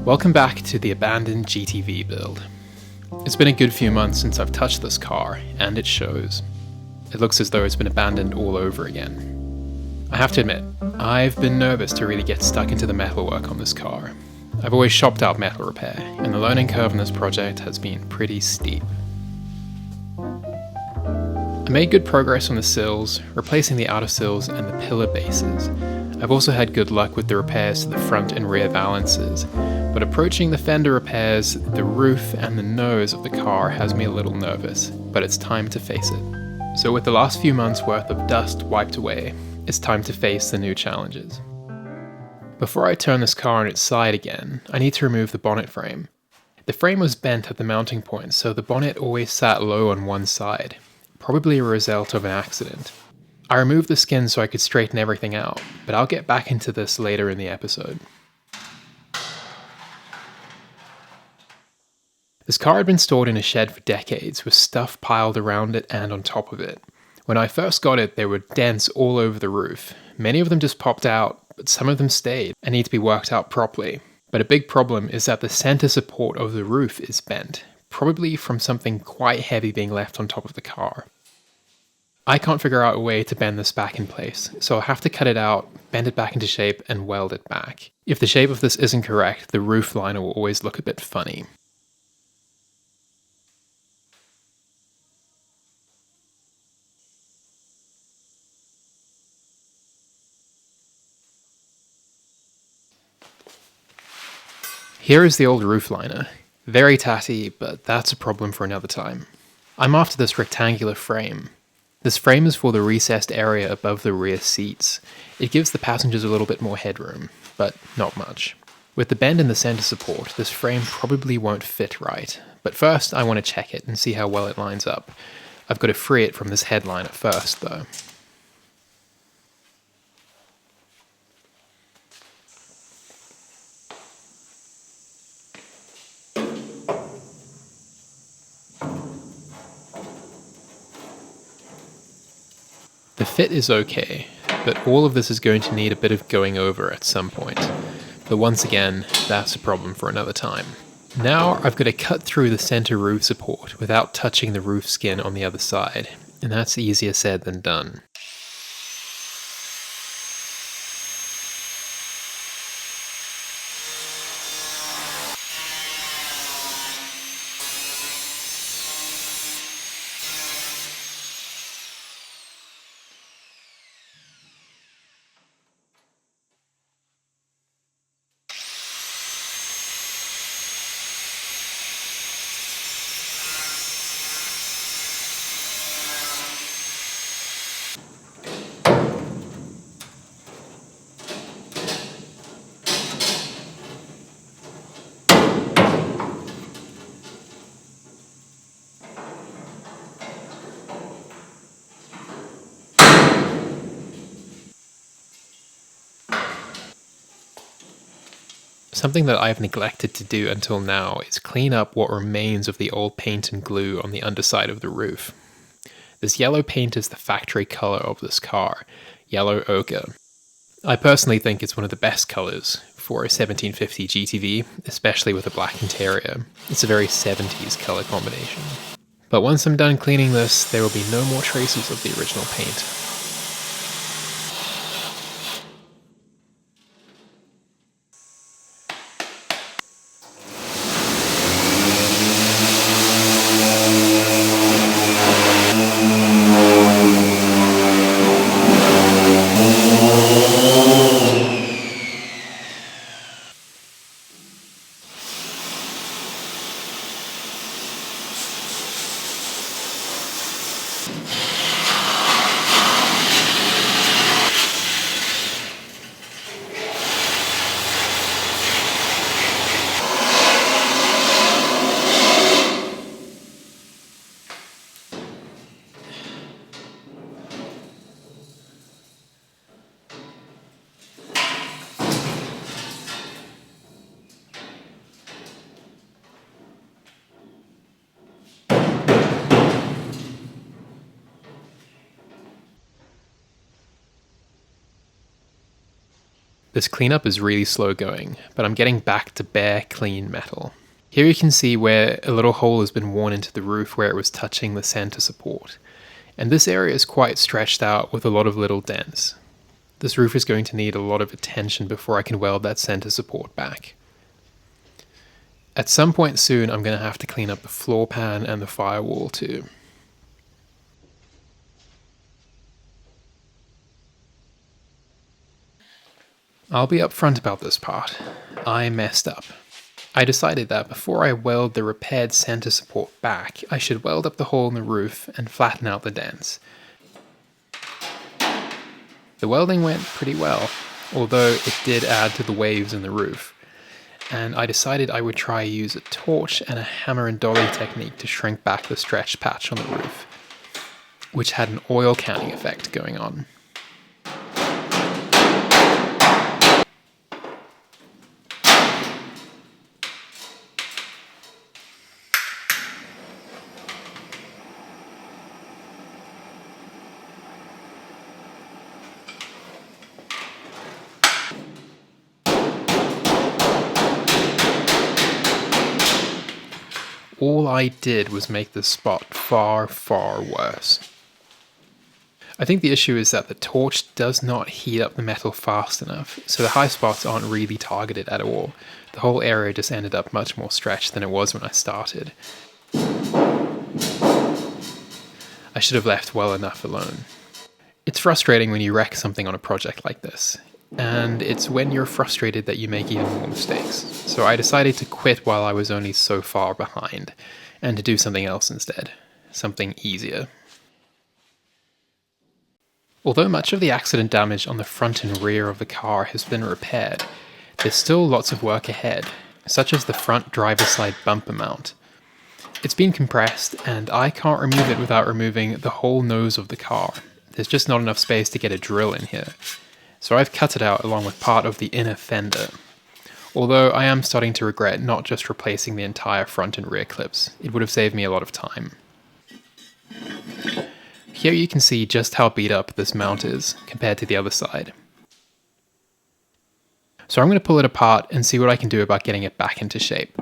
Welcome back to the abandoned GTV build. It's been a good few months since I've touched this car, and it shows. It looks as though it's been abandoned all over again. I have to admit, I've been nervous to really get stuck into the metalwork on this car. I've always shopped out metal repair, and the learning curve on this project has been pretty steep. I made good progress on the sills, replacing the outer sills and the pillar bases. I've also had good luck with the repairs to the front and rear valances, but approaching the fender repairs, the roof and the nose of the car has me a little nervous, but it's time to face it. So with the last few months worth of dust wiped away, it's time to face the new challenges. Before I turn this car on its side again, I need to remove the bonnet frame. The frame was bent at the mounting point, so the bonnet always sat low on one side, probably a result of an accident. I removed the skin so I could straighten everything out, but I'll get back into this later in the episode. This car had been stored in a shed for decades, with stuff piled around it and on top of it. When I first got it, there were dents all over the roof. Many of them just popped out, but some of them stayed and need to be worked out properly. But a big problem is that the center support of the roof is bent, probably from something quite heavy being left on top of the car. I can't figure out a way to bend this back in place, so I'll have to cut it out, bend it back into shape, and weld it back. If the shape of this isn't correct, the roof liner will always look a bit funny. Here is the old roof liner. Very tatty, but that's a problem for another time. I'm after this rectangular frame. This frame is for the recessed area above the rear seats. It gives the passengers a little bit more headroom, but not much. With the bend in the center support, this frame probably won't fit right, but first I want to check it and see how well it lines up. I've got to free it from this headliner first, though. The fit is okay, but all of this is going to need a bit of going over at some point. But once again, that's a problem for another time. Now I've got to cut through the center roof support without touching the roof skin on the other side, and that's easier said than done. Something that I've neglected to do until now is clean up what remains of the old paint and glue on the underside of the roof. This yellow paint is the factory color of this car, yellow ochre. I personally think it's one of the best colors for a 1750 GTV, especially with a black interior. It's a very 70s color combination. But once I'm done cleaning this, there will be no more traces of the original paint. This cleanup is really slow going, but I'm getting back to bare, clean metal. Here you can see where a little hole has been worn into the roof where it was touching the center support. And this area is quite stretched out with a lot of little dents. This roof is going to need a lot of attention before I can weld that center support back. At some point soon, I'm going to have to clean up the floor pan and the firewall too. I'll be upfront about this part. I messed up. I decided that before I weld the repaired center support back, I should weld up the hole in the roof and flatten out the dents. The welding went pretty well, although it did add to the waves in the roof. And I decided I would try use a torch and a hammer and dolly technique to shrink back the stretched patch on the roof, which had an oil canning effect going on. All I did was make the spot far, far worse. I think the issue is that the torch does not heat up the metal fast enough, so the high spots aren't really targeted at all. The whole area just ended up much more stretched than it was when I started. I should have left well enough alone. It's frustrating when you wreck something on a project like this, and it's when you're frustrated that you make even more mistakes. So I decided to quit while I was only so far behind, and to do something else instead. Something easier. Although much of the accident damage on the front and rear of the car has been repaired, there's still lots of work ahead, such as the front driver's side bumper mount. It's been compressed, and I can't remove it without removing the whole nose of the car. There's just not enough space to get a drill in here. So I've cut it out along with part of the inner fender. Although I am starting to regret not just replacing the entire front and rear clips. It would have saved me a lot of time. Here you can see just how beat up this mount is compared to the other side. So I'm going to pull it apart and see what I can do about getting it back into shape.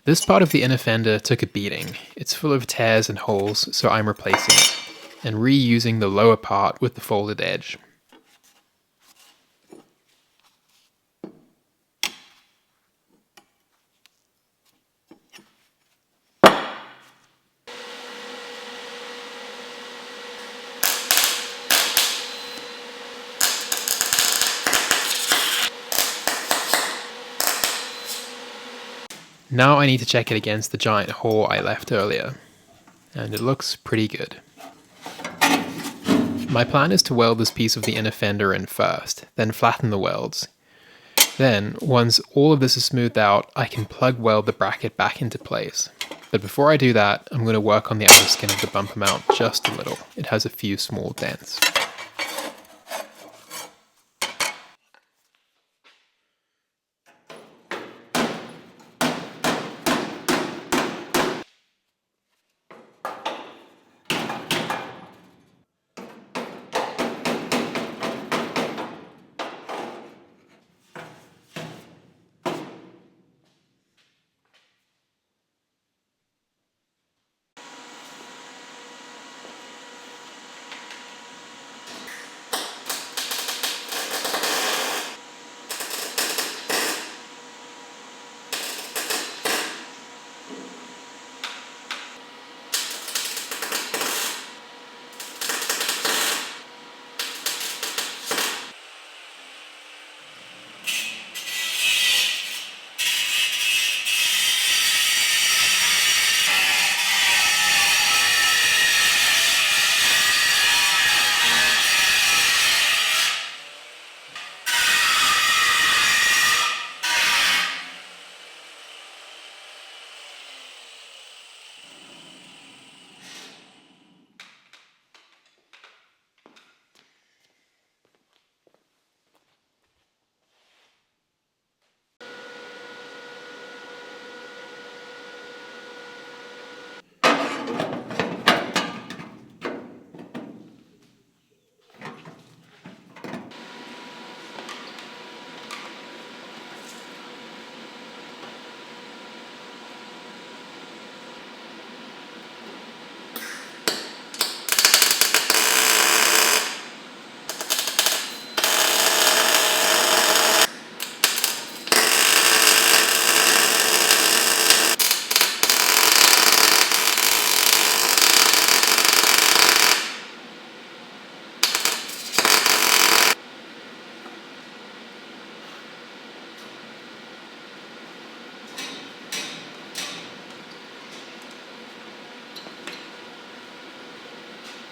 This part of the inner fender took a beating. It's full of tears and holes, so I'm replacing it, and reusing the lower part with the folded edge. Now I need to check it against the giant hole I left earlier, and it looks pretty good. My plan is to weld this piece of the inner fender in first, then flatten the welds. Then, once all of this is smoothed out, I can plug weld the bracket back into place. But before I do that, I'm going to work on the outer skin of the bumper mount just a little. It has a few small dents.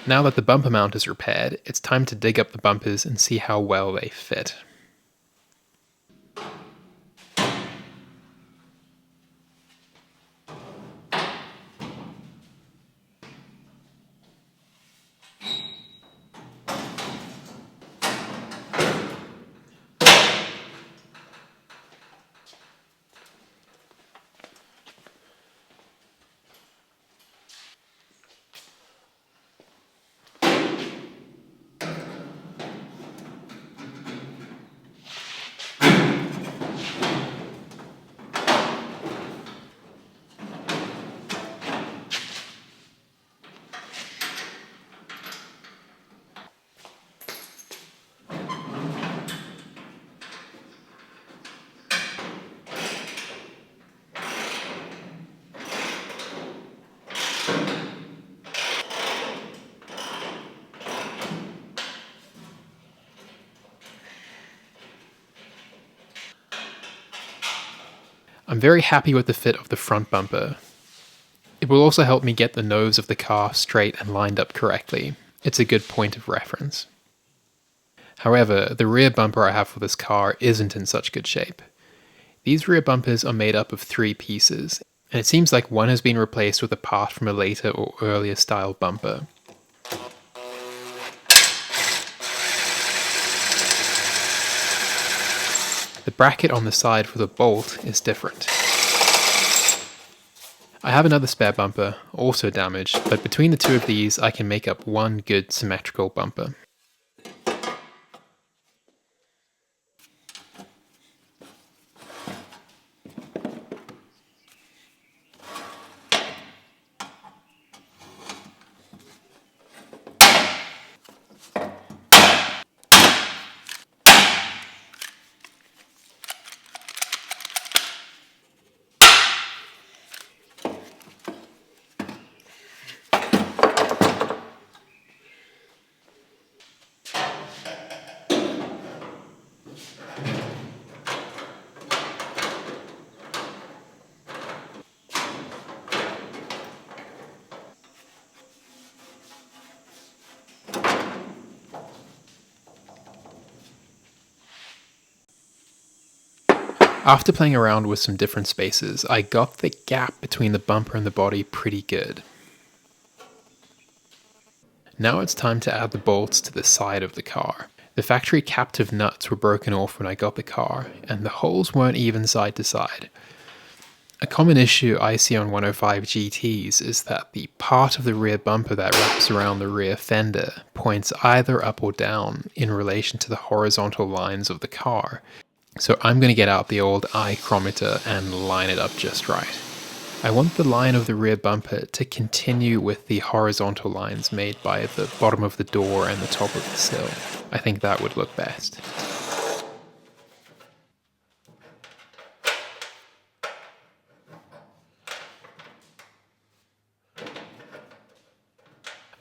Now that the bumper mount is repaired, it's time to dig up the bumpers and see how well they fit. I'm very happy with the fit of the front bumper. It will also help me get the nose of the car straight and lined up correctly. It's a good point of reference. However, the rear bumper I have for this car isn't in such good shape. These rear bumpers are made up of 3 pieces, and it seems like one has been replaced with a part from a later or earlier style bumper. The bracket on the side for the bolt is different. I have another spare bumper, also damaged, but between the 2 of these I can make up one good symmetrical bumper. After playing around with some different spaces, I got the gap between the bumper and the body pretty good. Now it's time to add the bolts to the side of the car. The factory captive nuts were broken off when I got the car, and the holes weren't even side to side. A common issue I see on 105 GTs is that the part of the rear bumper that wraps around the rear fender points either up or down in relation to the horizontal lines of the car. So I'm going to get out the old eye chrometer and line it up just right. I want the line of the rear bumper to continue with the horizontal lines made by the bottom of the door and the top of the sill. I think that would look best.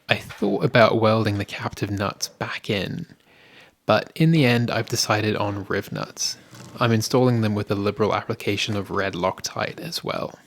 I thought about welding the captive nuts back in, but in the end I've decided on riv nuts. I'm installing them with a liberal application of red Loctite as well.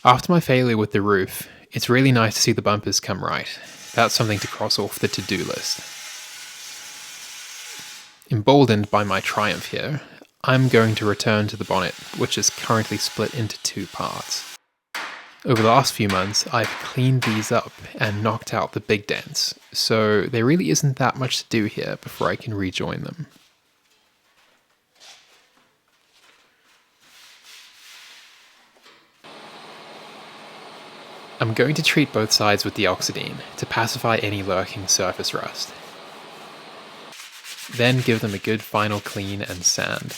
After my failure with the roof, it's really nice to see the bumpers come right. That's something to cross off the to-do list. Emboldened by my triumph here, I'm going to return to the bonnet, which is currently split into two parts. Over the last few months, I've cleaned these up and knocked out the big dents, so there really isn't that much to do here before I can rejoin them. I'm going to treat both sides with deoxidine to pacify any lurking surface rust. Then give them a good final clean and sand.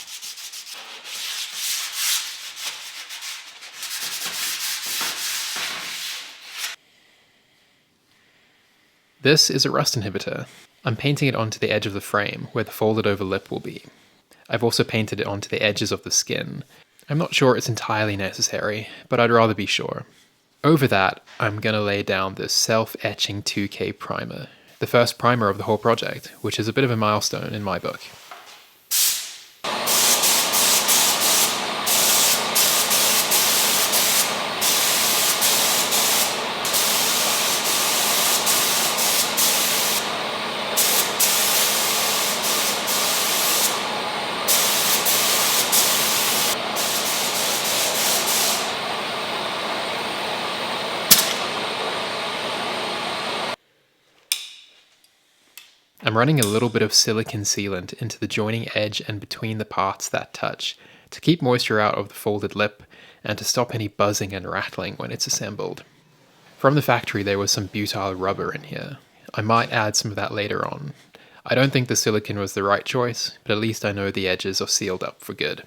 This is a rust inhibitor. I'm painting it onto the edge of the frame where the folded over lip will be. I've also painted it onto the edges of the skin. I'm not sure it's entirely necessary, but I'd rather be sure. Over that, I'm going to lay down this self-etching 2K primer, the first primer of the whole project, which is a bit of a milestone in my book. I'm running a little bit of silicone sealant into the joining edge and between the parts that touch to keep moisture out of the folded lip and to stop any buzzing and rattling when it's assembled. From the factory there was some butyl rubber in here. I might add some of that later on. I don't think the silicone was the right choice, but at least I know the edges are sealed up for good.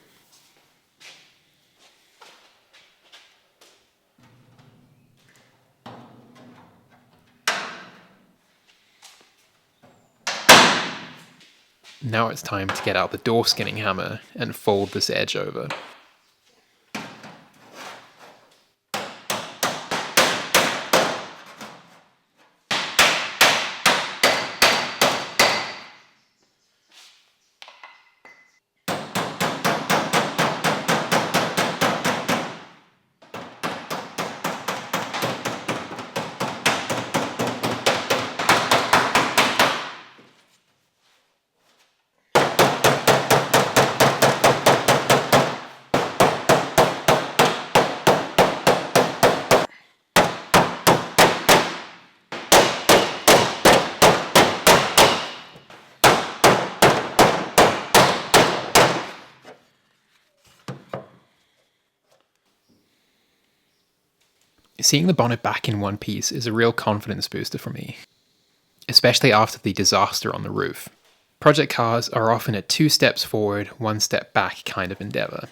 Now it's time to get out the door skinning hammer and fold this edge over. Seeing the bonnet back in one piece is a real confidence booster for me, especially after the disaster on the roof. Project cars are often a 2 steps forward, 1 step back kind of endeavor.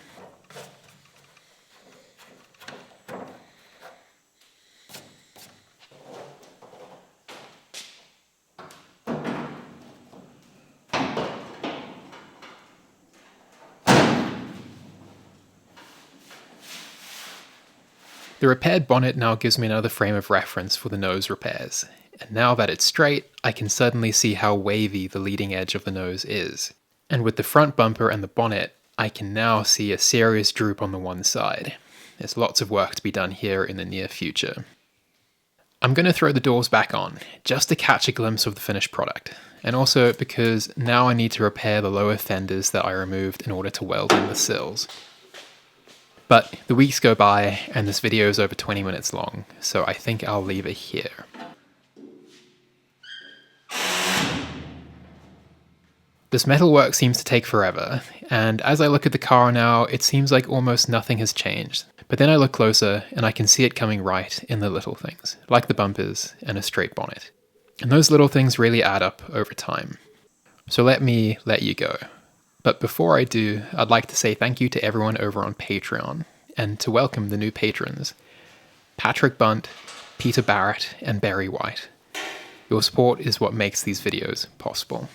The repaired bonnet now gives me another frame of reference for the nose repairs, and now that it's straight, I can suddenly see how wavy the leading edge of the nose is. And with the front bumper and the bonnet, I can now see a serious droop on the one side. There's lots of work to be done here in the near future. I'm going to throw the doors back on, just to catch a glimpse of the finished product, and also because now I need to repair the lower fenders that I removed in order to weld in the sills. But the weeks go by and this video is over 20 minutes long, so I think I'll leave it here. This metalwork seems to take forever, and as I look at the car now, it seems like almost nothing has changed. But then I look closer and I can see it coming right in the little things, like the bumpers and a straight bonnet. And those little things really add up over time. So let me let you go. But before I do, I'd like to say thank you to everyone over on Patreon, and to welcome the new patrons, Patrick Bunt, Peter Barrett, and Barry White. Your support is what makes these videos possible.